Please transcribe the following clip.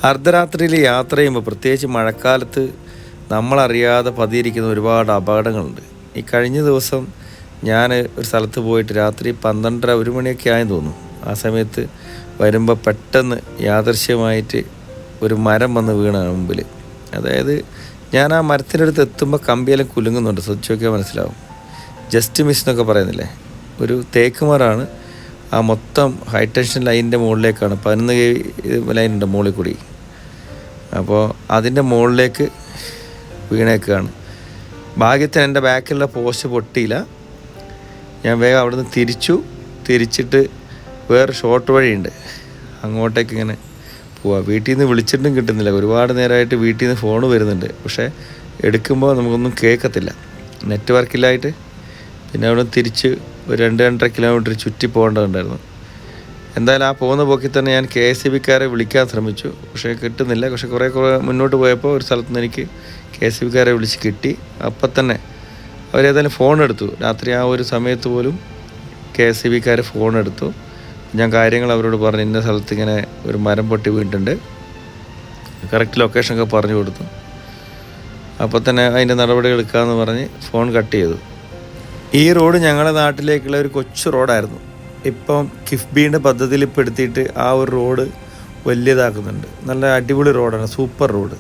അർദ്ധരാത്രിയിൽ യാത്ര ചെയ്യുമ്പോൾ പ്രത്യേകിച്ച് മഴക്കാലത്ത് നമ്മളറിയാതെ പതിയിരിക്കുന്ന ഒരുപാട് അപകടങ്ങളുണ്ട്. ഈ കഴിഞ്ഞ ദിവസം ഞാൻ ഒരു സ്ഥലത്ത് പോയിട്ട് രാത്രി 12:30 1 മണിയൊക്കെ ആയെന്ന് തോന്നുന്നു. ആ സമയത്ത് വരുമ്പോൾ പെട്ടെന്ന് യാദൃശ്യമായിട്ട് ഒരു മരം വന്ന് വീണ മുമ്പിൽ. അതായത് ഞാൻ ആ മരത്തിൻ്റെ അടുത്ത് എത്തുമ്പോൾ കമ്പിയെല്ലാം കുലുങ്ങുന്നുണ്ട്. ശ്രദ്ധിച്ച് നോക്കിയാൽ മനസ്സിലാവും. ജസ്റ്റ് മിസ് എന്നൊക്കെ പറയുന്നില്ലേ, ഒരു തേക്ക് മരമാണ്. ആ മൊത്തം ഹൈ ടെൻഷൻ ലൈനിൻ്റെ മുകളിലേക്കാണ്, 11 ലൈനുണ്ട് മുകളിൽ കൂടി. അപ്പോൾ അതിൻ്റെ മുകളിലേക്ക് വീണേക്കാണ്. ഭാഗ്യത്തിന് എൻ്റെ ബാക്കിലുള്ള പോസ്റ്റ് പൊട്ടിയില്ല. ഞാൻ വേഗം അവിടെ നിന്ന് തിരിച്ചിട്ട് വേറെ ഷോർട്ട് വഴിയുണ്ട്, അങ്ങോട്ടേക്ക് ഇങ്ങനെ പോവാം. വീട്ടിൽ നിന്ന് വിളിച്ചിട്ടും കിട്ടുന്നില്ല. ഒരുപാട് നേരമായിട്ട് വീട്ടിൽ നിന്ന് ഫോൺ വരുന്നുണ്ട്, പക്ഷേ എടുക്കുമ്പോൾ നമുക്കൊന്നും കേൾക്കത്തില്ല, നെറ്റ് വർക്കില്ലായിട്ട്. പിന്നെ അവിടെ തിരിച്ച് ഒരു 2-2.5 കിലോമീറ്റർ ചുറ്റി പോകേണ്ടതുണ്ടായിരുന്നു. എന്തായാലും ആ പോകുന്ന പോക്കിൽ തന്നെ ഞാൻ KSEBക്കാരെ വിളിക്കാൻ ശ്രമിച്ചു, പക്ഷേ കിട്ടുന്നില്ല. പക്ഷേ കുറേ മുന്നോട്ട് പോയപ്പോൾ ഒരു സ്ഥലത്ത് നിന്ന് എനിക്ക് KSEBക്കാരെ വിളിച്ച് കിട്ടി. അപ്പം തന്നെ അവരേതായാലും ഫോൺ എടുത്തു. രാത്രി ആ ഒരു സമയത്ത് പോലും KSEBക്കാർ ഫോൺ എടുത്തു. ഞാൻ കാര്യങ്ങൾ അവരോട് പറഞ്ഞു, ഇന്ന സ്ഥലത്ത് ഇങ്ങനെ ഒരു മരം പൊട്ടി വീണിട്ടുണ്ട്, കറക്റ്റ് ലൊക്കേഷനൊക്കെ പറഞ്ഞു കൊടുത്തു. അപ്പോൾ തന്നെ അതിൻ്റെ നടപടികൾ എടുക്കാമെന്ന് പറഞ്ഞ് ഫോൺ കട്ട് ചെയ്തു. ഈ റോഡ് ഞങ്ങളുടെ നാട്ടിലേക്കുള്ള ഒരു കൊച്ചു റോഡായിരുന്നു. ഇപ്പം കിഫ്ബീൻ്റെ പദ്ധതിയിൽ പെടുത്തിയിട്ട് ആ ഒരു റോഡ് വലിയതാക്കുന്നുണ്ട്. നല്ല അടിപൊളി റോഡാണ്, സൂപ്പർ റോഡ്.